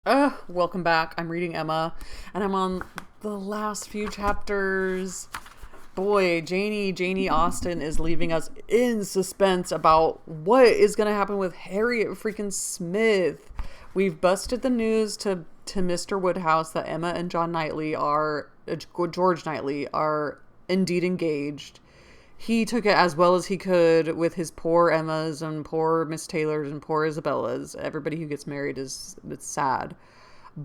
Welcome back. I'm reading Emma, and I'm on the last few chapters. Boy, Janie Austen is leaving us in suspense about what is going to happen with Harriet freaking Smith. We've busted the news to Mr. Woodhouse that Emma and George Knightley are indeed engaged. He took it as well as he could with his poor Emmas and poor Miss Taylors and poor Isabellas. Everybody who gets married it's sad.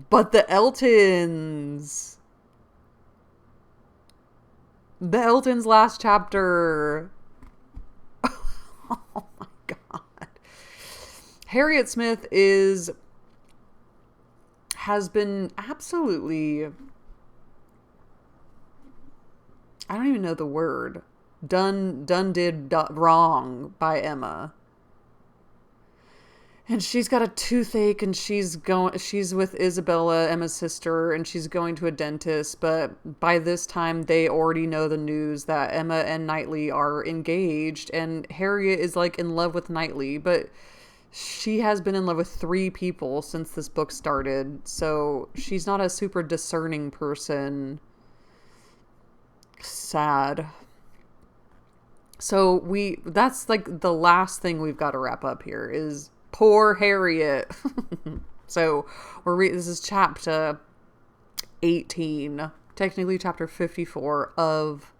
But the Eltons. The Eltons' last chapter. Oh my god. Harriet Smith has been absolutely, I don't even know the word. Did wrong by Emma. And she's got a toothache, and she's with Isabella, Emma's sister, and she's going to a dentist, but by this time they already know the news that Emma and Knightley are engaged, and Harriet is like in love with Knightley, but she has been in love with 3 people since this book started, so she's not a super discerning person. Sad. So that's like the last thing we've got to wrap up here is poor Harriet. So this is chapter 18, technically chapter 54 of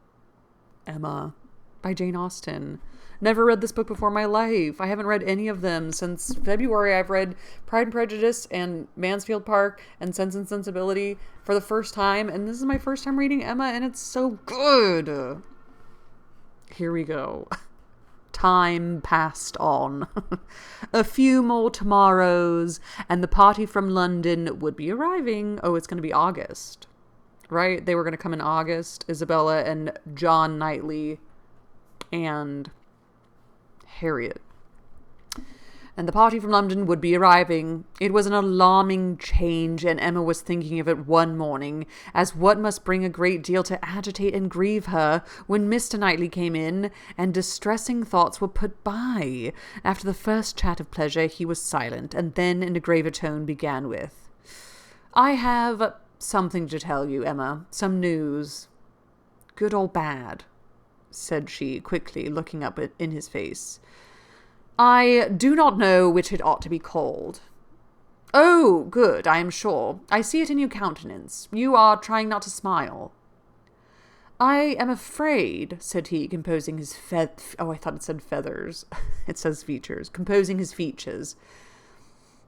Emma by Jane Austen. Never read this book before in my life. I haven't read any of them since February. I've read Pride and Prejudice and Mansfield Park and Sense and Sensibility for the first time, and this is my first time reading Emma, and it's so good. Here we go. Time passed on. A few more tomorrows, and the party from London would be arriving. Oh, it's going to be August, right? They were going to come in August. Isabella and John Knightley and Harriet. And the party from London would be arriving. It was an alarming change, and Emma was thinking of it one morning as what must bring a great deal to agitate and grieve her when Mr. Knightley came in, and distressing thoughts were put by. After the first chat of pleasure, he was silent, and then in a graver tone began with, "I have something to tell you, Emma. Some news. Good or bad?" said she, quickly looking up in his face. "I do not know which it ought to be called." "Oh, good, I am sure. I see it in your countenance. You are trying not to smile." "I am afraid," said he, composing his I thought it said feathers. It says features. Composing his features.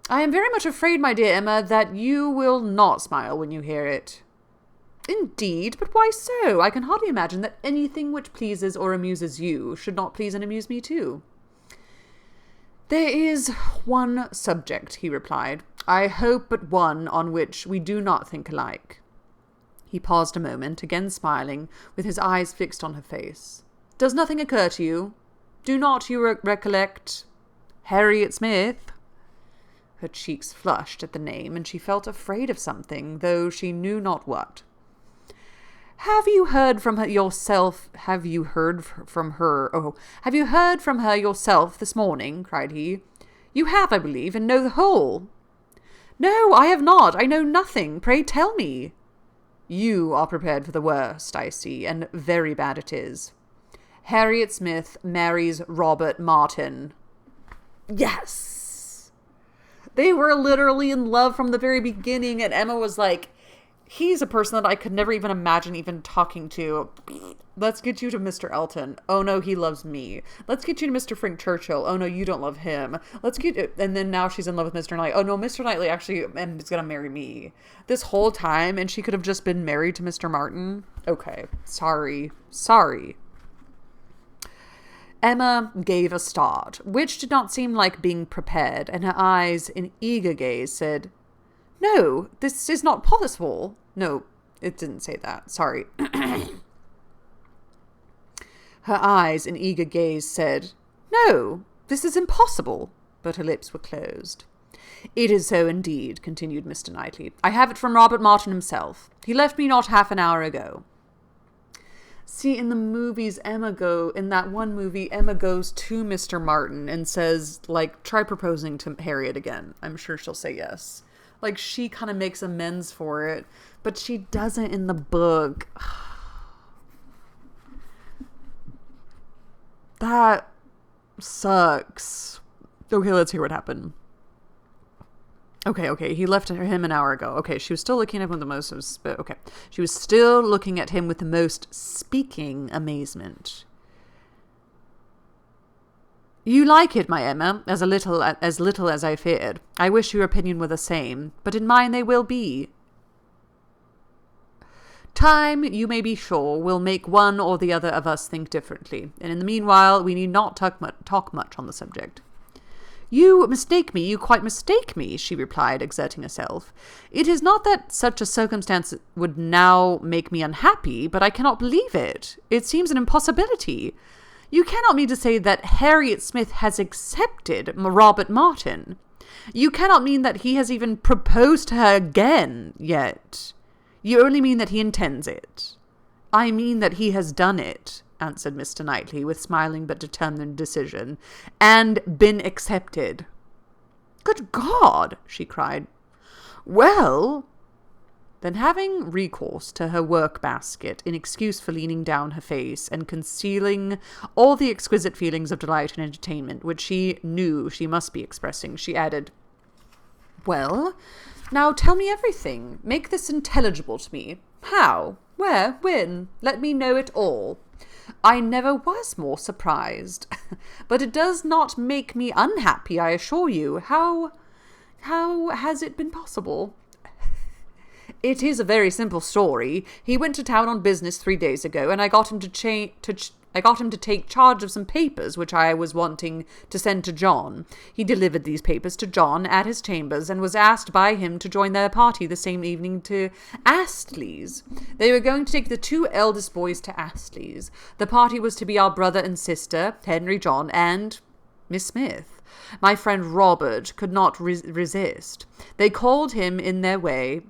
"I am very much afraid, my dear Emma, that you will not smile when you hear it." "Indeed, but why so? I can hardly imagine that anything which pleases or amuses you should not please and amuse me too." "There is one subject," he replied, "I hope but one on which we do not think alike." He paused a moment, again smiling, with his eyes fixed on her face. "Does nothing occur to you? Do not you recollect Harriet Smith?" Her cheeks flushed at the name, and she felt afraid of something, though she knew not what. Have you heard from her yourself this morning?" cried he. "You have, I believe, and know the whole." "No, I have not. I know nothing. Pray tell me." "You are prepared for the worst, I see, and very bad it is. Harriet Smith marries Robert Martin." Yes! They were literally in love from the very beginning, and Emma was like, he's a person that I could never even imagine even talking to. Let's get you to Mr. Elton. Oh no, he loves me. Let's get you to Mr. Frank Churchill. Oh no, you don't love him. And then now she's in love with Mr. Knightley. Oh no, Mr. Knightley actually is gonna marry me. This whole time, and she could have just been married to Mr. Martin. Okay, sorry. Emma gave a start, which did not seem like being prepared, and her eyes, in eager gaze, said, "No, this is not possible." No, it didn't say that. Sorry. Her eyes, in eager gaze, said, "No, this is impossible." But her lips were closed. "It is so indeed," continued Mr. Knightley. "I have it from Robert Martin himself. He left me not half an hour ago." See, in that one movie, Emma goes to Mr. Martin and says, like, try proposing to Harriet again. I'm sure she'll say yes. Like, she kind of makes amends for it, but she doesn't in the book. That sucks. Okay, let's hear what happened. Okay, he left him an hour ago. Okay, she was still looking at him with the most... Okay, she was still looking at him with the most speaking amazement. You like it, my Emma, as little as I feared. I wish your opinion were the same, but in mine they will be. Time, you may be sure, will make one or the other of us think differently, and in the meanwhile we need not talk much on the subject. You quite mistake me, she replied, exerting herself. It is not that such a circumstance would now make me unhappy, but I cannot believe it. It seems an impossibility. You cannot mean to say that Harriet Smith has accepted Robert Martin. You cannot mean that he has even proposed to her again yet. You only mean that he intends it. I mean that he has done it, answered Mr. Knightley with smiling but determined decision, and been accepted. Good God, she cried. Well, then having recourse to her work-basket in excuse for leaning down her face and concealing all the exquisite feelings of delight and entertainment which she knew she must be expressing, she added, Well, now tell me everything. Make this intelligible to me. How? Where? When? Let me know it all. I never was more surprised. But it does not make me unhappy, I assure you. How has it been possible? It is a very simple story. He went to town on business 3 days ago, and I got him to take charge of some papers which I was wanting to send to John. He delivered these papers to John at his chambers, and was asked by him to join their party the same evening to Astley's. They were going to take the 2 eldest boys to Astley's. The party was to be our brother and sister, Henry, John, and Miss Smith. My friend Robert could not resist. They called for him in their way,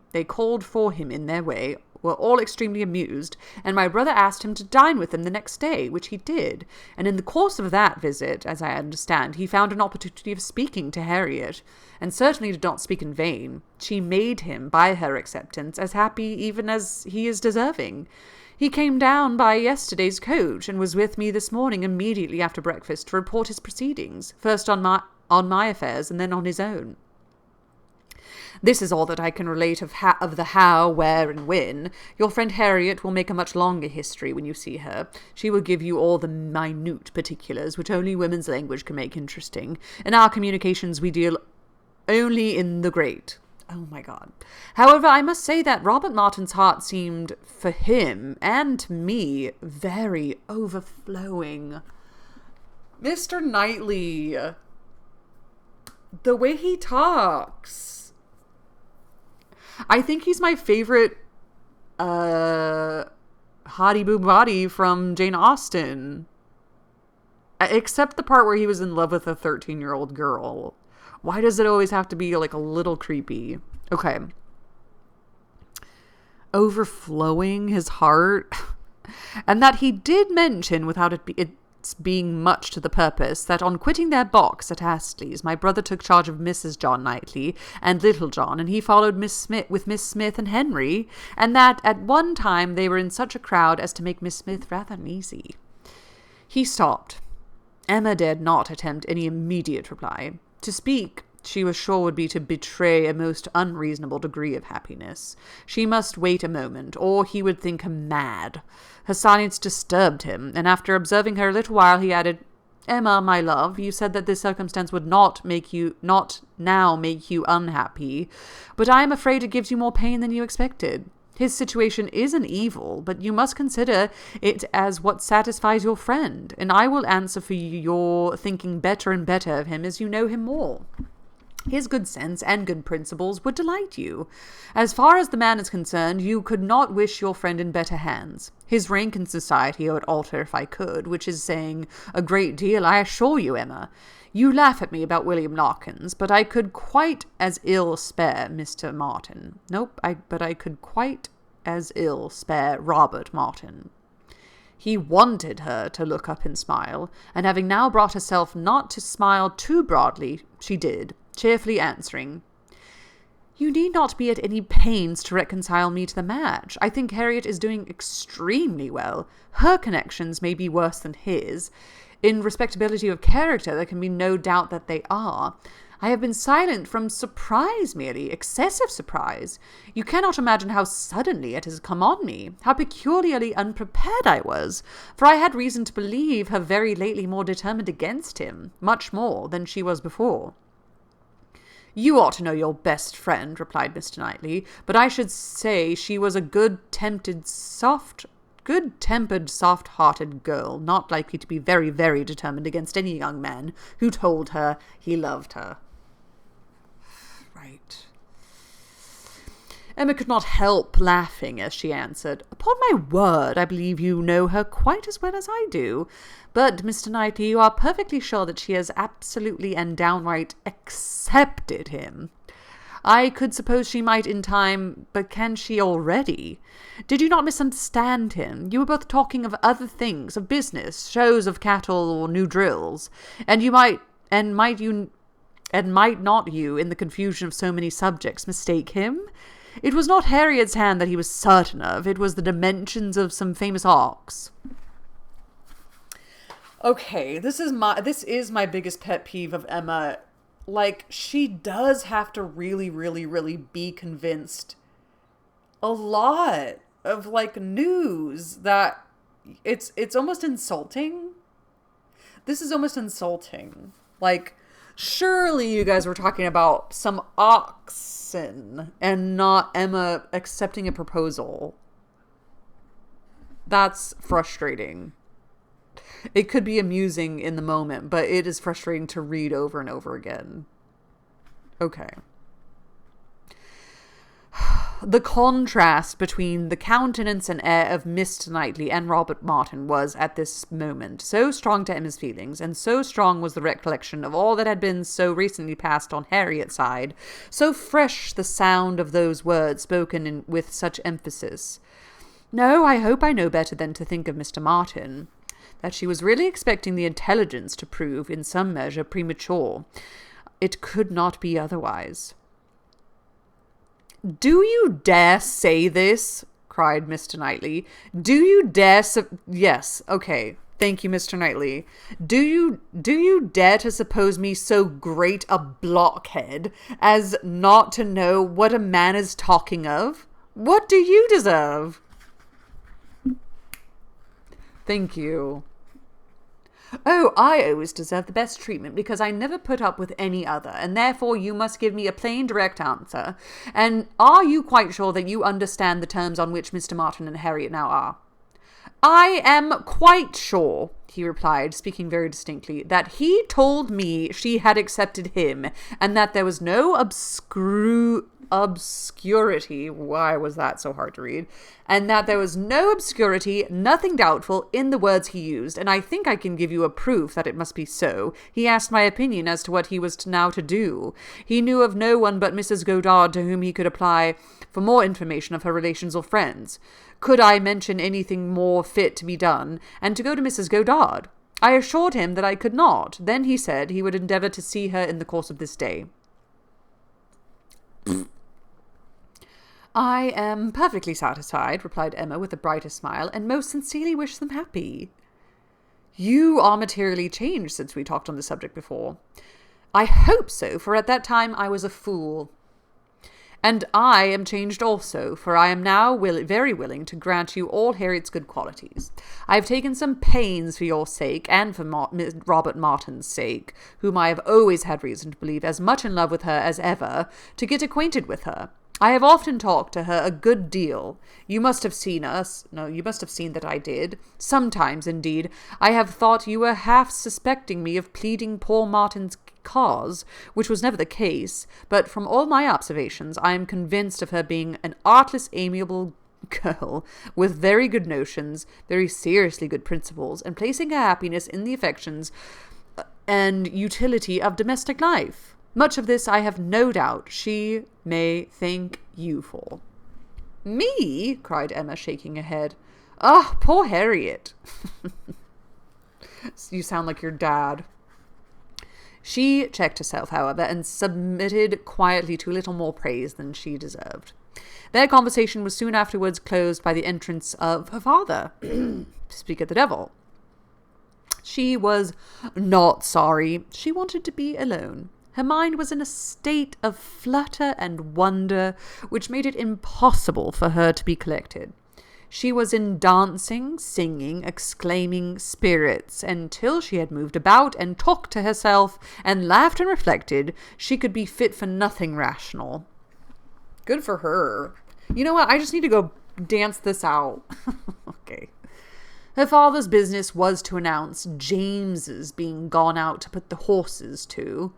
were all extremely amused, and my brother asked him to dine with them the next day, which he did, and in the course of that visit, as I understand, he found an opportunity of speaking to Harriet, and certainly did not speak in vain. She made him, by her acceptance, as happy even as he is deserving. He came down by yesterday's coach, and was with me this morning immediately after breakfast to report his proceedings, first on my affairs, and then on his own. This is all that I can relate of the how, where, and when. Your friend Harriet will make a much longer history when you see her. She will give you all the minute particulars which only women's language can make interesting. In our communications we deal only in the great. Oh my God. However, I must say that Robert Martin's heart seemed, for him, and to me, very overflowing. Mr. Knightley, the way he talks. I think he's my favorite hottie boo body from Jane Austen. Except the part where he was in love with a 13-year-old girl. Why does it always have to be like a little creepy? Okay. Overflowing his heart. And that he did mention, without it's being much to the purpose, that on quitting their box at Astley's, my brother took charge of Mrs. John Knightley and Little John, and he followed Miss Smith and Henry, and that at one time they were in such a crowd as to make Miss Smith rather uneasy. He stopped. Emma dared not attempt any immediate reply. To speak, she was sure, would be to betray a most unreasonable degree of happiness. She must wait a moment, or he would think her mad. Her silence disturbed him, and after observing her a little while, he added, Emma, my love, you said that this circumstance would not now make you unhappy, but I am afraid it gives you more pain than you expected. His situation is an evil, but you must consider it as what satisfies your friend, and I will answer for your thinking better and better of him as you know him more. His good sense and good principles would delight you. As far as the man is concerned, you could not wish your friend in better hands. His rank in society I would alter if I could, which is saying a great deal, I assure you, Emma. You laugh at me about William Larkins, but I could quite as ill spare Mr. Martin. But I could quite as ill spare Robert Martin. He wanted her to look up and smile, and having now brought herself not to smile too broadly, she did, cheerfully answering, You need not be at any pains to reconcile me to the match. I think Harriet is doing extremely well. Her connections may be worse than his. In respectability of character, there can be no doubt that they are. I have been silent from surprise merely, excessive surprise. You cannot imagine how suddenly it has come on me, how peculiarly unprepared I was, for I had reason to believe her very lately more determined against him, much more than she was before. You ought to know your best friend, replied Mr. Knightley, but I should say she was a good-tempered, soft-hearted girl, not likely to be very, very determined against any young man who told her he loved her. Right. Emma could not help laughing as she answered, Upon my word, I believe you know her quite as well as I do. But, Mr. Knightley, you are perfectly sure that she has absolutely and downright accepted him. I could suppose she might in time, but can she already? Did you not misunderstand him? You were both talking of other things, of business, shows of cattle or new drills, and might not you, in the confusion of so many subjects, mistake him? It was not Harriet's hand that he was certain of, it was the dimensions of some famous ox. Okay, this is my biggest pet peeve of Emma. Like, she does have to really, really, really be convinced a lot of, like, news that it's almost insulting. This is almost insulting. Like, surely you guys were talking about some oxen and not Emma accepting a proposal. That's frustrating. It could be amusing in the moment, but it is frustrating to read over and over again. Okay. The contrast between the countenance and air of Mr. Knightley and Robert Martin was, at this moment, so strong to Emma's feelings, and so strong was the recollection of all that had been so recently passed on Harriet's side, so fresh the sound of those words spoken with such emphasis. No, I hope I know better than to think of Mr. Martin, that she was really expecting the intelligence to prove, in some measure, premature. It could not be otherwise. Do you dare say this? Cried Mr. Knightley. Do you dare Yes, okay. Thank you, Mr. Knightley. Do you dare to suppose me so great a blockhead as not to know what a man is talking of? What do you deserve? Thank you. Oh, I always deserve the best treatment because I never put up with any other, and therefore you must give me a plain, direct answer. And are you quite sure that you understand the terms on which Mr. Martin and Harriet now are? I am quite sure, he replied, speaking very distinctly, that he told me she had accepted him, and that there was no obscurity, why was that so hard to read, and that there was no obscurity, nothing doubtful, in the words he used, and I think I can give you a proof that it must be so. He asked my opinion as to what he was now to do. He knew of no one but Mrs. Godard to whom he could apply for more information of her relations or friends. Could I mention anything more fit to be done, and to go to Mrs. Godard? I assured him that I could not. Then he said he would endeavour to see her in the course of this day. I am perfectly satisfied, replied Emma with the brightest smile, and most sincerely wish them happy. You are materially changed since we talked on the subject before. I hope so, for at that time I was a fool. And I am changed also, for I am now very willing to grant you all Harriet's good qualities. I have taken some pains for your sake, and for Robert Martin's sake, whom I have always had reason to believe as much in love with her as ever, to get acquainted with her. I have often talked to her a good deal. You must have seen that I did. Sometimes, indeed, I have thought you were half suspecting me of pleading poor Martin's cause, which was never the case, but from all my observations, I am convinced of her being an artless, amiable girl, with very good notions, very seriously good principles, and placing her happiness in the affections and utility of domestic life. Much of this I have no doubt she may thank you for. Me? Cried Emma, shaking her head. Ah, poor Harriet. You sound like your dad. She checked herself, however, and submitted quietly to a little more praise than she deserved. Their conversation was soon afterwards closed by the entrance of her father, to speak of the devil. She was not sorry. She wanted to be alone. Her mind was in a state of flutter and wonder, which made it impossible for her to be collected. She was in dancing, singing, exclaiming spirits, until she had moved about and talked to herself and laughed and reflected she could be fit for nothing rational. Good for her. You know what? I just need to go dance this out. Okay. Her father's business was to announce James's being gone out to put the horses to,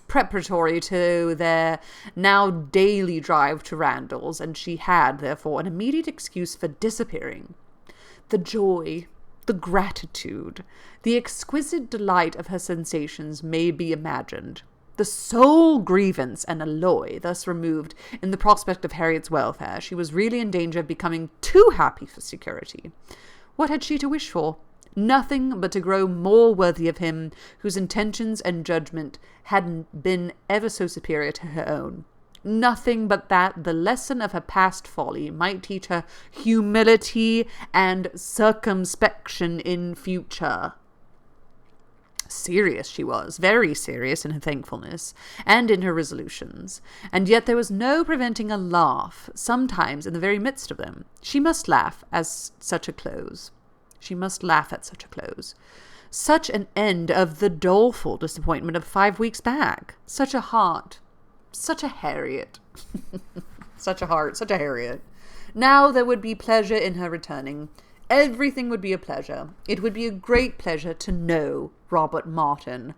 preparatory to their now daily drive to Randall's, and she had, therefore, an immediate excuse for disappearing. The joy, the gratitude, the exquisite delight of her sensations may be imagined. The sole grievance and alloy thus removed in the prospect of Harriet's welfare, she was really in danger of becoming too happy for security. What had she to wish for? Nothing but to grow more worthy of him whose intentions and judgment had been ever so superior to her own. Nothing but that the lesson of her past folly might teach her humility and circumspection in future. Serious she was, very serious in her thankfulness, and in her resolutions, and yet there was no preventing a laugh, sometimes in the very midst of them. She must laugh at such a close. Such an end of the doleful disappointment of 5 weeks back. Such a heart. Such a Harriet. Such a heart. Such a Harriet. Now there would be pleasure in her returning. Everything would be a pleasure. It would be a great pleasure to know Robert Martin.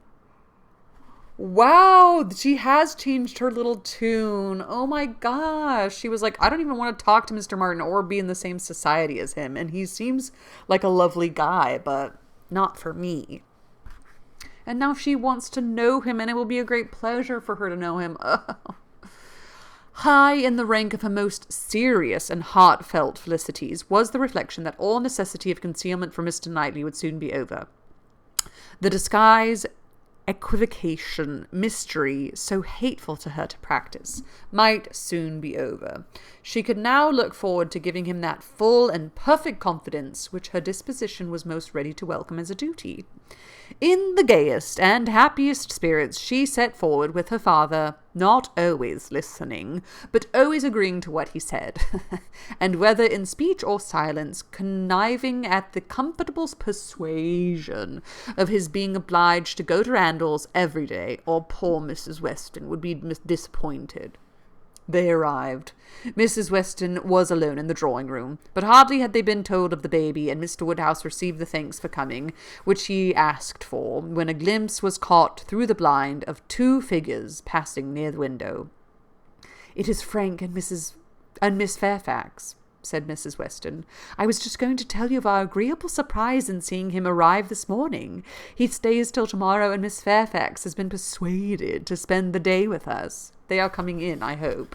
Wow, she has changed her little tune. Oh my gosh. She was like, I don't even want to talk to Mr. Martin or be in the same society as him. And he seems like a lovely guy, but not for me. And now she wants to know him, and it will be a great pleasure for her to know him. Oh. High in the rank of her most serious and heartfelt felicities was the reflection that all necessity of concealment from Mr. Knightley would soon be over. The disguise, equivocation, mystery, so hateful to her to practice, might soon be over. She could now look forward to giving him that full and perfect confidence which her disposition was most ready to welcome as a duty. In the gayest and happiest spirits she set forward with her father, not always listening, but always agreeing to what he said, and whether in speech or silence, conniving at the comfortable persuasion of his being obliged to go to Randall's every day, or poor Mrs. Weston would be disappointed. They arrived. Mrs. Weston was alone in the drawing-room, but hardly had they been told of the baby, and Mr. Woodhouse received the thanks for coming, which he asked for, when a glimpse was caught through the blind of 2 figures passing near the window. "It is Frank and Miss Fairfax," said Mrs. Weston. "I was just going to tell you of our agreeable surprise in seeing him arrive this morning. He stays till tomorrow, and Miss Fairfax has been persuaded to spend the day with us. They are coming in, I hope."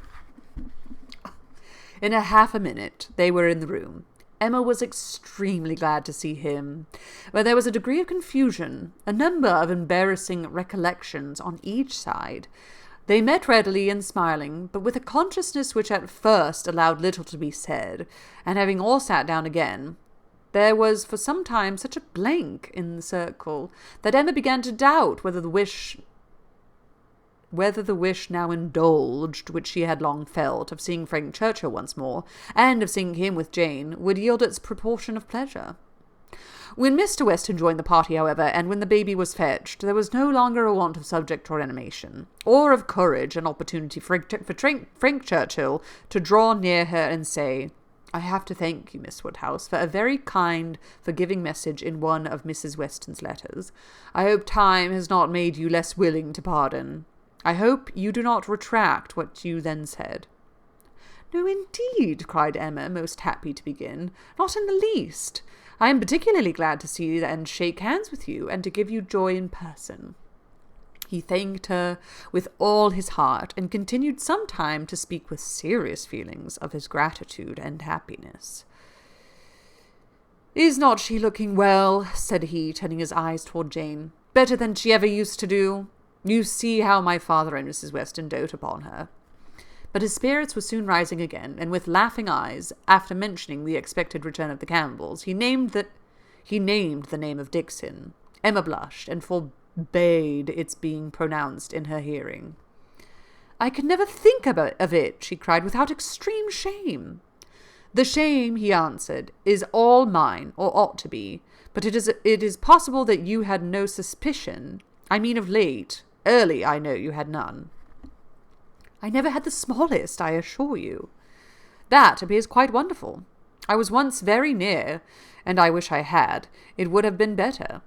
In half a minute they were in the room. Emma was extremely glad to see him, but there was a degree of confusion, a number of embarrassing recollections on each side. They met readily and smiling, but with a consciousness which at first allowed little to be said, and having all sat down again, there was for some time such a blank in the circle that Emma began to doubt whether the wish now indulged, which she had long felt, of seeing Frank Churchill once more, and of seeing him with Jane, would yield its proportion of pleasure. When Mr. Weston joined the party, however, and when the baby was fetched, there was no longer a want of subject or animation, or of courage and opportunity for Frank Churchill to draw near her and say, "I have to thank you, Miss Woodhouse, for a very kind, forgiving message in one of Mrs. Weston's letters. I hope time has not made you less willing to pardon. I hope you do not retract what you then said." "No, indeed," cried Emma, most happy to begin. "Not in the least. I am particularly glad to see and shake hands with you, and to give you joy in person." He thanked her with all his heart, and continued some time to speak with serious feelings of his gratitude and happiness. "Is not she looking well?" said he, turning his eyes toward Jane. better than she ever used to do. You see how my father and Mrs. Weston dote upon her." But his spirits were soon rising again, and with laughing eyes, after mentioning the expected return of the Campbells, he named the name of Dixon. Emma blushed, and forbade its being pronounced in her hearing. "I could never think of it," she cried, "without extreme shame." "The shame," he answered, "is all mine, or ought to be. But it is possible that you had no suspicion. I mean of late. Early, I know, you had none." "I never had the smallest, I assure you." "That appears quite wonderful. I was once very near, and I wish I had. It would have been better.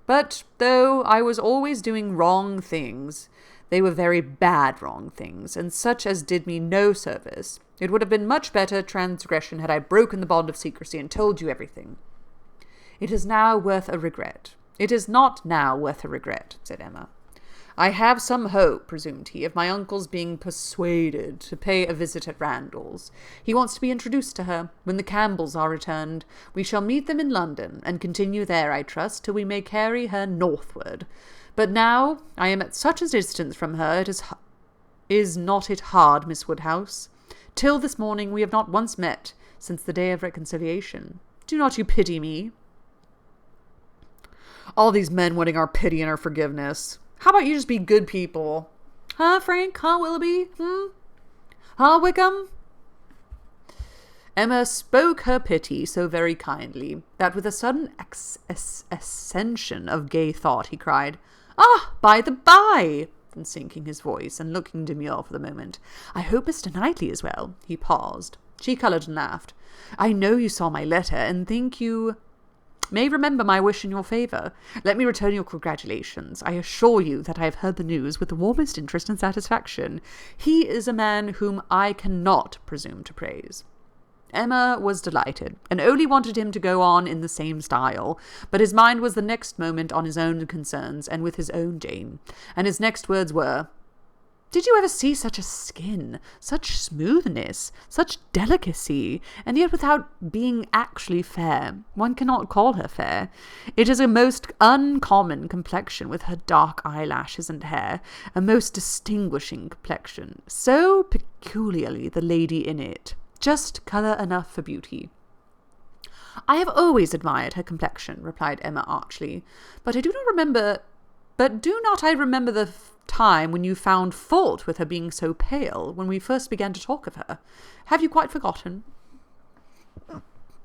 But though I was always doing wrong things, they were very bad wrong things, and such as did me no service. It would have been much better transgression had I broken the bond of secrecy and told you everything. It is now worth a regret." "It is not now worth a regret," said Emma. "I have some hope," resumed he, "of my uncle's being persuaded to pay a visit at Randalls. He wants to be introduced to her. When the Campbells are returned, we shall meet them in London, and continue there, I trust, till we may carry her northward. But now I am at such a distance from her, is not it hard, Miss Woodhouse? Till this morning we have not once met, since the day of reconciliation. Do not you pity me?" All these men wanting our pity and our forgiveness. How about you just be good people? Huh, Frank? Huh, Willoughby? Huh, Wickham? Emma spoke her pity so very kindly, that with a sudden ascension of gay thought, he cried, "Ah, by the by," and sinking his voice, and looking demure for the moment, "I hope Mr. Knightley is well." He paused. She coloured and laughed. "I know you saw my letter, and think you may remember my wish in your favour. Let me return your congratulations. I assure you that I have heard the news with the warmest interest and satisfaction. He is a man whom I cannot presume to praise." Emma was delighted, and only wanted him to go on in the same style, but his mind was the next moment on his own concerns, and with his own Jane, and his next words were, "Did you ever see such a skin, such smoothness, such delicacy, and yet without being actually fair? One cannot call her fair. It is a most uncommon complexion, with her dark eyelashes and hair, a most distinguishing complexion, so peculiarly the lady in it, just colour enough for beauty." "I have always admired her complexion," replied Emma archly, but do not I remember the time when you found fault with her being so pale, when we first began to talk of her. Have you quite forgotten?"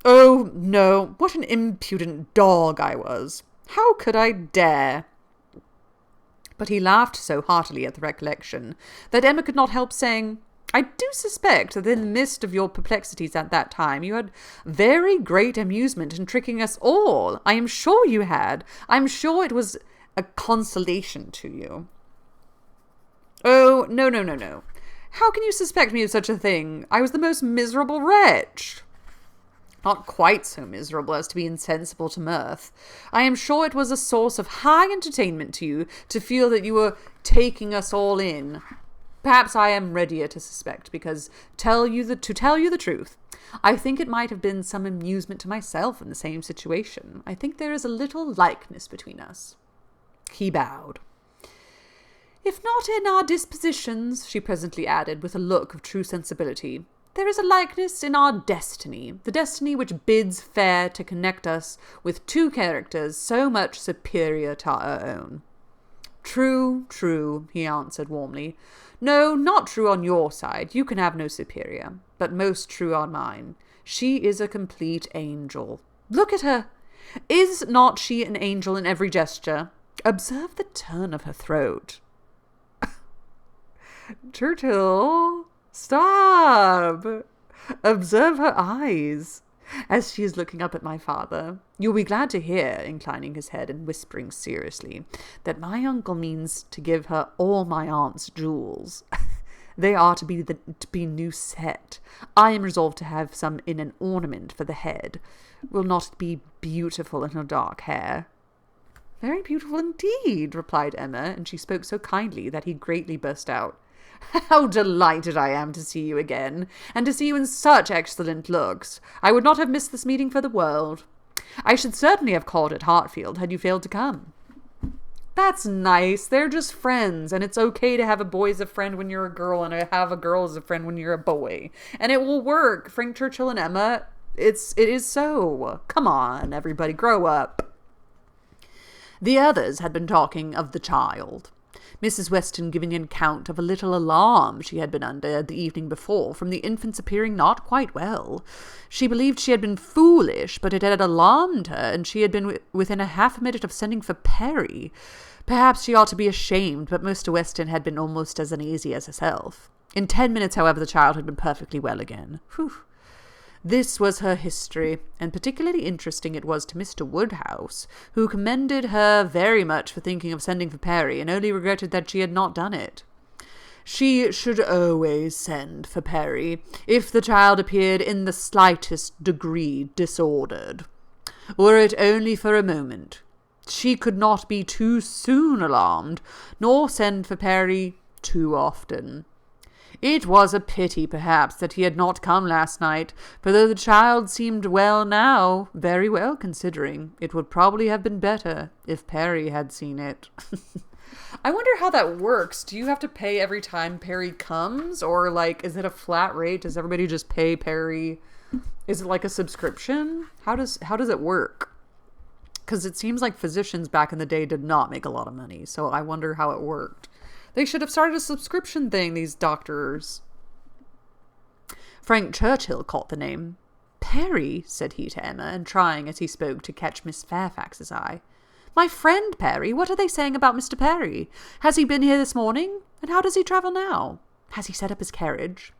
"Oh, no, what an impudent dog I was! How could I dare?" But he laughed so heartily at the recollection, that Emma could not help saying, "I do suspect that in the midst of your perplexities at that time, you had very great amusement in tricking us all. I am sure you had. I am sure it was a consolation to you." "Oh, no. How can you suspect me of such a thing? I was the most miserable wretch." "Not quite so miserable as to be insensible to mirth. I am sure it was a source of high entertainment to you to feel that you were taking us all in. Perhaps I am readier to suspect, because, to tell you the truth, I think it might have been some amusement to myself in the same situation. I think there is a little likeness between us." He bowed. "If not in our dispositions," she presently added, with a look of true sensibility, "there is a likeness in our destiny, the destiny which bids fair to connect us with two characters so much superior to our own." True, he answered warmly. "No, not true on your side. You can have no superior, but most true on mine. She is a complete angel. Look at her. Is not she an angel in every gesture? Observe the turn of her throat." "Turtle, stop! Observe her eyes, as she is looking up at my father. You'll be glad to hear," inclining his head and whispering seriously, "that my uncle means to give her all my aunt's jewels. They are to be new set. I am resolved to have some in an ornament for the head. Will not it be beautiful in her dark hair?" "Very beautiful indeed," replied Emma, and she spoke so kindly that he greatly burst out. "How delighted I am to see you again, and to see you in such excellent looks. I would not have missed this meeting for the world. I should certainly have called at Hartfield had you failed to come." That's nice. They're just friends, and it's okay to have a boy as a friend when you're a girl and to have a girl as a friend when you're a boy. And it will work. Frank Churchill and Emma, it is so. Come on, everybody, grow up. The others had been talking of the child. Mrs. Weston giving an account of a little alarm she had been under the evening before from the infant's appearing not quite well. She believed she had been foolish, but it had alarmed her, and she had been within a half a minute of sending for Perry. Perhaps she ought to be ashamed, but Mr. Weston had been almost as uneasy as herself. In 10 minutes, however, the child had been perfectly well again. Whew. This was her history, and particularly interesting it was to Mr. Woodhouse, who commended her very much for thinking of sending for Perry, and only regretted that she had not done it. She should always send for Perry, if the child appeared in the slightest degree disordered, were it only for a moment. She could not be too soon alarmed, nor send for Perry too often. It was a pity, perhaps, that he had not come last night, for though the child seemed well now, very well considering, it would probably have been better if Perry had seen it. I wonder how that works. Do you have to pay every time Perry comes? Or, like, is it a flat rate? Does everybody just pay Perry? Is it like a subscription? How does it work? Because it seems like physicians back in the day did not make a lot of money, so I wonder how it worked. They should have started a subscription thing, these doctors. Frank Churchill caught the name. Perry, said he to Emma, and trying as he spoke to catch Miss Fairfax's eye. My friend Perry, what are they saying about Mr. Perry? Has he been here this morning? And how does he travel now? Has he set up his carriage?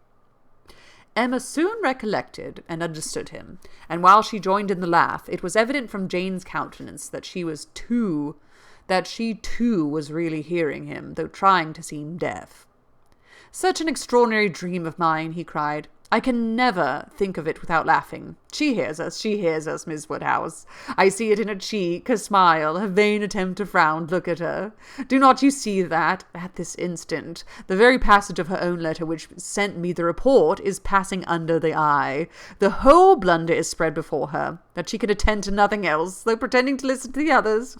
Emma soon recollected and understood him, and while she joined in the laugh, it was evident from Jane's countenance that she too was really hearing him, though trying to seem deaf. Such an extraordinary dream of mine, he cried. I can never think of it without laughing. She hears us, Miss Woodhouse. I see it in her cheek, her smile, her vain attempt to frown. Look at her. Do not you see that, at this instant, the very passage of her own letter which sent me the report is passing under the eye. The whole blunder is spread before her, that she can attend to nothing else, though pretending to listen to the others.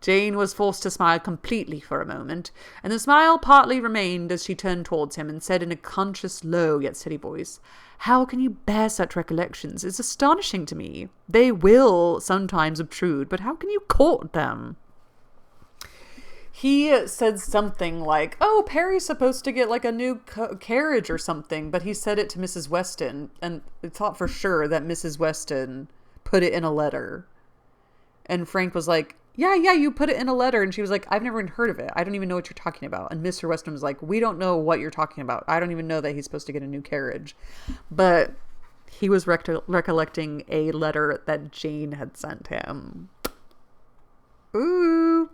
Jane was forced to smile completely for a moment, and the smile partly remained as she turned towards him and said in a conscious, low yet steady voice, How can you bear such recollections? It's astonishing to me. They will sometimes obtrude, but how can you court them? He said something like, oh, Perry's supposed to get like a new carriage or something, but he said it to Mrs. Weston, and thought for sure that Mrs. Weston put it in a letter. And Frank was like, yeah, you put it in a letter. And she was like, I've never even heard of it. I don't even know what you're talking about. And Mr. Weston was like, we don't know what you're talking about. I don't even know that he's supposed to get a new carriage. But he was recollecting a letter that Jane had sent him. Ooh.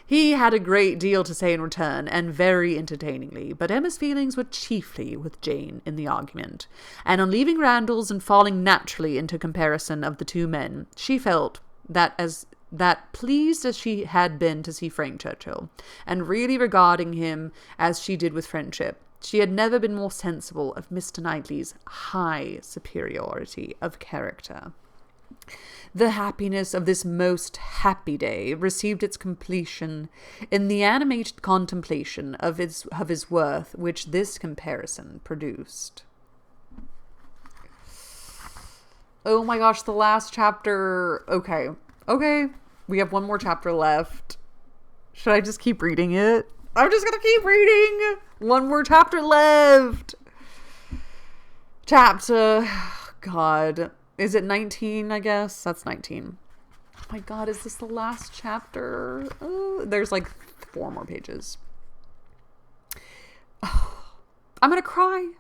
He had a great deal to say in return, and very entertainingly, but Emma's feelings were chiefly with Jane in the argument, and on leaving Randalls and falling naturally into comparison of the two men, she felt that pleased as she had been to see Frank Churchill, and really regarding him as she did with friendship, she had never been more sensible of Mr. Knightley's high superiority of character. The happiness of this most happy day received its completion in the animated contemplation of his worth which this comparison produced. Oh my gosh, the last chapter. Okay. We have one more chapter left. Should I just keep reading it? I'm just gonna keep reading. One more chapter left. Chapter. God. Is it 19, I guess? That's 19. Oh my god, is this the last chapter? Oh, there's like 4 more pages. Oh, I'm gonna cry.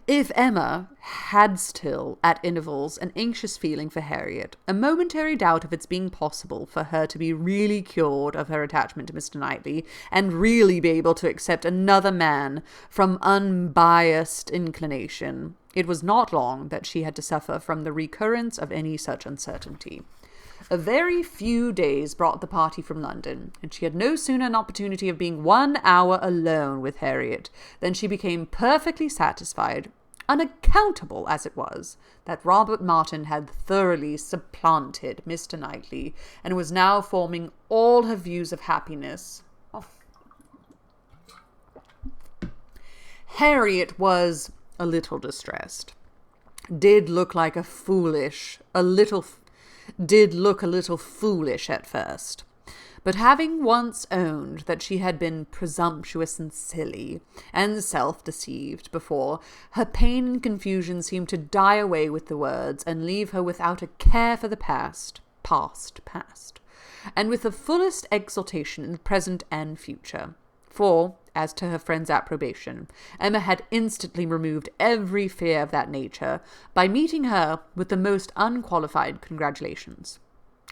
If Emma had still, at intervals, an anxious feeling for Harriet, a momentary doubt of its being possible for her to be really cured of her attachment to Mr. Knightley, and really be able to accept another man from unbiased inclination, it was not long that she had to suffer from the recurrence of any such uncertainty. A very few days brought the party from London, and she had no sooner an opportunity of being 1 hour alone with Harriet than she became perfectly satisfied, unaccountable as it was, that Robert Martin had thoroughly supplanted Mr. Knightley, and was now forming all her views of happiness. Harriet was a little distressed. Did look a little foolish at first. But having once owned that she had been presumptuous and silly, and self-deceived before, her pain and confusion seemed to die away with the words, and leave her without a care for the past, and with the fullest exultation in the present and future. For, as to her friend's approbation, Emma had instantly removed every fear of that nature, by meeting her with the most unqualified congratulations.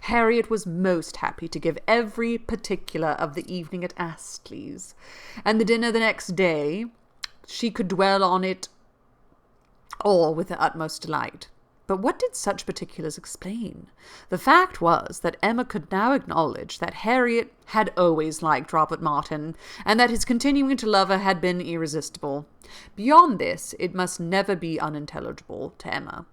Harriet was most happy to give every particular of the evening at Astley's, and the dinner the next day. She could dwell on it all with the utmost delight. But what did such particulars explain? The fact was that Emma could now acknowledge that Harriet had always liked Robert Martin, and that his continuing to love her had been irresistible. Beyond this, it must never be unintelligible to Emma.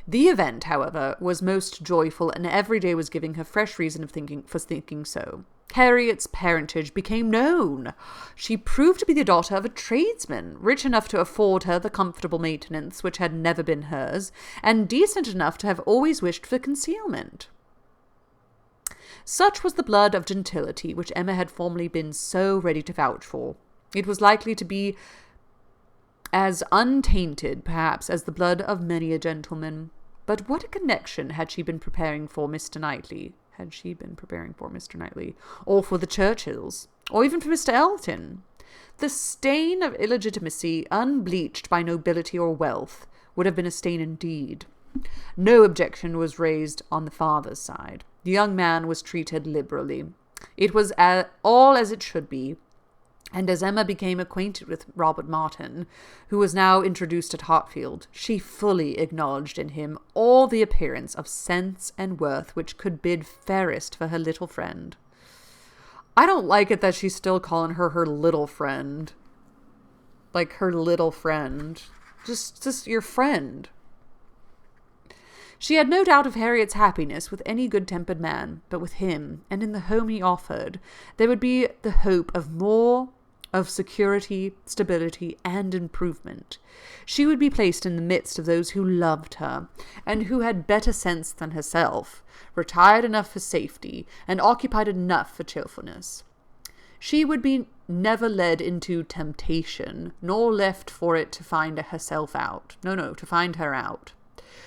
The event, however, was most joyful, and every day was giving her fresh reason for thinking so. Harriet's parentage became known. She proved to be the daughter of a tradesman, rich enough to afford her the comfortable maintenance which had never been hers, and decent enough to have always wished for concealment. Such was the blood of gentility which Emma had formerly been so ready to vouch for. It was likely to be as untainted, perhaps, as the blood of many a gentleman. But what a connection had she been preparing for Mr. Knightley? Or for the Churchills? Or even for Mr. Elton? The stain of illegitimacy, unbleached by nobility or wealth, would have been a stain indeed. No objection was raised on the father's side. The young man was treated liberally. It was all as it should be. And as Emma became acquainted with Robert Martin, who was now introduced at Hartfield, she fully acknowledged in him all the appearance of sense and worth which could bid fairest for her little friend. I don't like it that she's still calling her little friend. Like, her little friend. Just your friend. She had no doubt of Harriet's happiness with any good-tempered man, but with him, and in the home he offered, there would be the hope of more of security, stability, and improvement. She would be placed in the midst of those who loved her, and who had better sense than herself, retired enough for safety, and occupied enough for cheerfulness. She would be never led into temptation, nor left for it to find herself out. To find her out.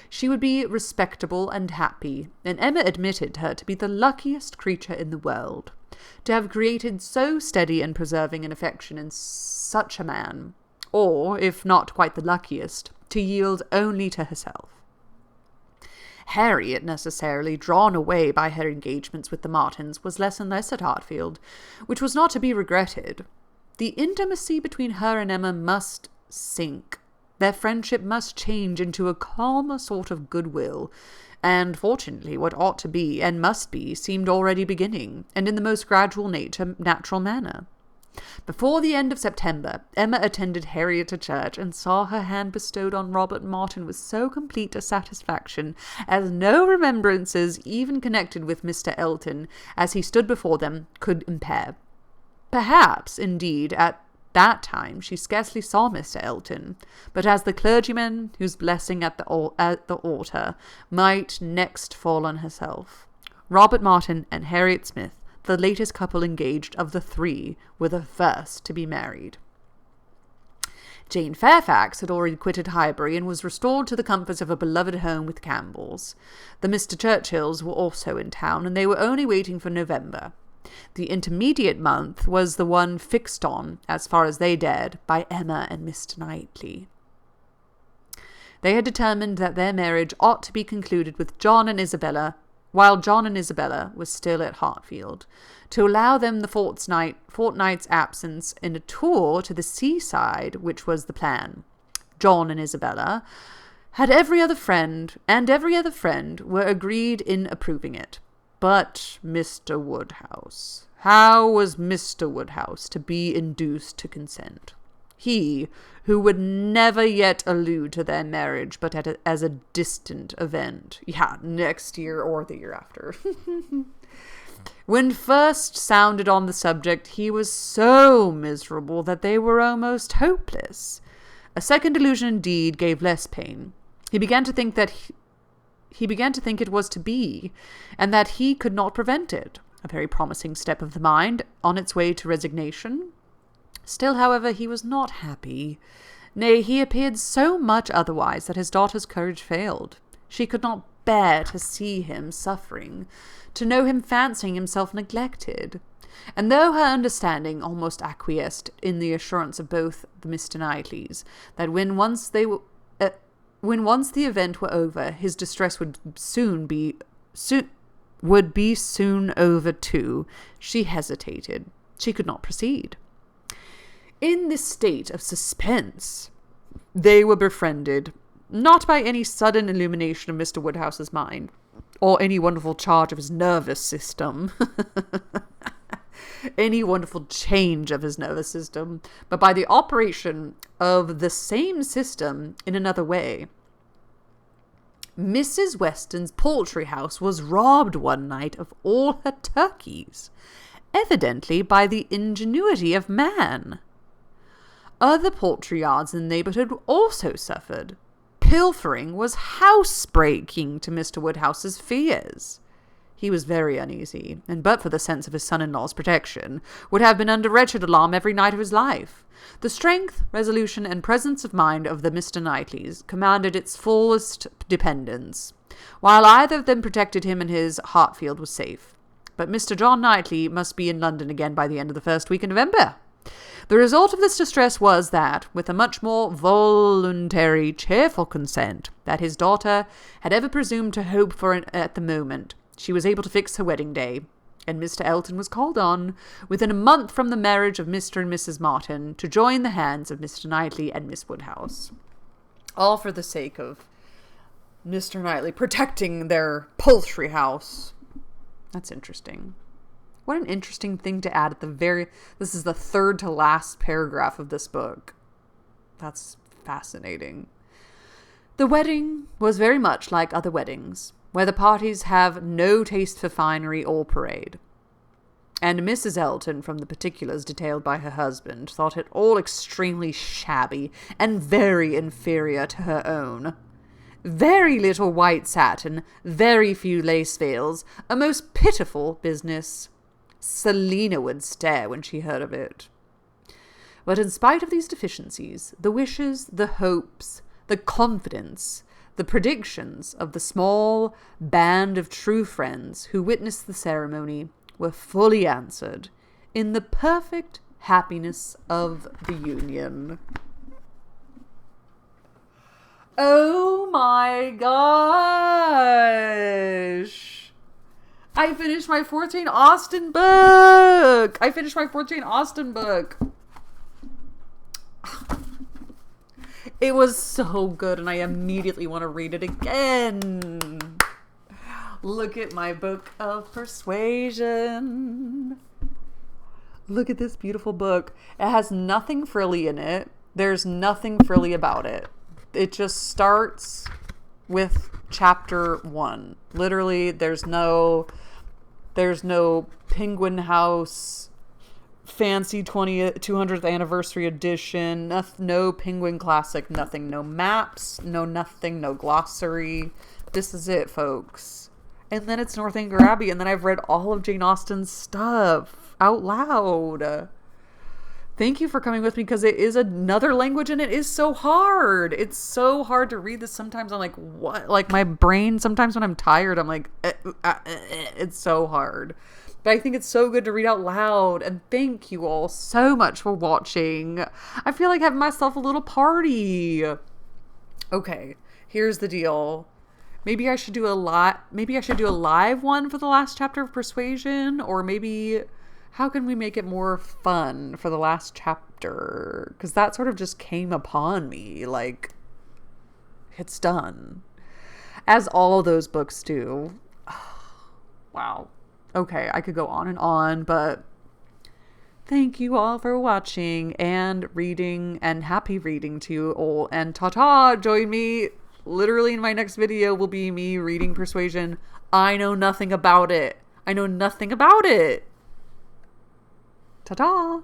She would be respectable and happy, and Emma admitted her to be the luckiest creature in the world, to have created so steady and preserving an affection in such a man, or, if not quite the luckiest, to yield only to herself. Harriet, necessarily drawn away by her engagements with the Martins, was less and less at Hartfield, which was not to be regretted. The intimacy between her and Emma must sink. Their friendship must change into a calmer sort of goodwill, and fortunately what ought to be, and must be, seemed already beginning, and in the most gradual natural manner. Before the end of September, Emma attended Harriet to church, and saw her hand bestowed on Robert Martin with so complete a satisfaction as no remembrances, even connected with Mr. Elton, as he stood before them, could impair. Perhaps, indeed, at that time she scarcely saw Mr. Elton, but as the clergyman whose blessing at the altar might next fall on herself. Robert Martin and Harriet Smith, the latest couple engaged of the three, were the first to be married. Jane Fairfax had already quitted Highbury, and was restored to the comforts of a beloved home with Campbells. The Mr. Churchills were also in town, and they were only waiting for November. The intermediate month was the one fixed on, as far as they dared, by Emma and Mr. Knightley. They had determined that their marriage ought to be concluded with while John and Isabella was still at Hartfield, to allow them the fortnight's absence in a tour to the seaside, which was the plan. John and Isabella had every other friend were agreed in approving it. But Mr. Woodhouse. How was Mr. Woodhouse to be induced to consent? He, who would never yet allude to their marriage, but as a distant event. Yeah, next year or the year after. When first sounded on the subject, he was so miserable that they were almost hopeless. A second illusion, indeed, gave less pain. He began to think it was to be, and that he could not prevent it. A very promising step of the mind on its way to resignation. Still, however, he was not happy. Nay, he appeared so much otherwise that his daughter's courage failed. She could not bear to see him suffering, to know him fancying himself neglected. And though her understanding almost acquiesced in the assurance of both the Mr. Knightleys, that when once the event were over, his distress would be soon over too, she hesitated. She could not proceed. In this state of suspense, they were befriended, not by any sudden illumination of Mr. Woodhouse's mind, or any wonderful charge of his nervous system, any wonderful change of his nervous system, but by the operation of the same system in another way. Mrs. Weston's poultry house was robbed one night of all her turkeys, evidently by the ingenuity of man. Other poultry yards in the neighbourhood also suffered. Pilfering was housebreaking to Mr. Woodhouse's fears. He was very uneasy, and but for the sense of his son-in-law's protection, would have been under wretched alarm every night of his life. The strength, resolution, and presence of mind of the Mr. Knightleys commanded its fullest dependence, while either of them protected him and his Hartfield was safe. But Mr. John Knightley must be in London again by the end of the first week in November. The result of this distress was that, with a much more voluntary, cheerful consent that his daughter had ever presumed to hope for at the moment, she was able to fix her wedding day, and Mr. Elton was called on, within a month from the marriage of Mr. and Mrs. Martin, to join the hands of Mr. Knightley and Miss Woodhouse. All for the sake of Mr. Knightley protecting their poultry house. That's interesting. What an interesting thing to add at this is the third to last paragraph of this book. That's fascinating. The wedding was very much like other weddings, where the parties have no taste for finery or parade. And Mrs. Elton, from the particulars detailed by her husband, thought it all extremely shabby and very inferior to her own. Very little white satin, very few lace veils, a most pitiful business. Selina would stare when she heard of it. But in spite of these deficiencies, the wishes, the hopes, the confidence, the predictions of the small band of true friends who witnessed the ceremony were fully answered in the perfect happiness of the union. Oh my gosh! I finished my 4th Jane Austen book! It was so good, and I immediately want to read it again. Look at my book of persuasion. Look at this beautiful book. It has nothing frilly in it. There's nothing frilly about it. It just starts with chapter 1. Literally, there's no Penguin House fancy 200th anniversary edition, no Penguin Classic, nothing, no maps, no nothing, no glossary. This is it, folks. And then it's Northanger Abbey, and then I've read all of Jane Austen's stuff out loud. Thank you for coming with me, because it is another language and it is so hard. It's so hard to read this. Sometimes I'm like, what? Like my brain, sometimes when I'm tired, I'm like, it's so hard. But I think it's so good to read out loud. And thank you all so much for watching. I feel like having myself a little party. Okay, here's the deal. Maybe I should do a live one for the last chapter of Persuasion, or maybe how can we make it more fun for the last chapter? Because that sort of just came upon me. Like, it's done. As all those books do. Wow. Okay, I could go on and on, but Thank you all for watching and reading, and happy reading to you all. And ta-ta! Join me. Literally in my next video will be me reading Persuasion. I know nothing about it. I know nothing about it. Ta-ta!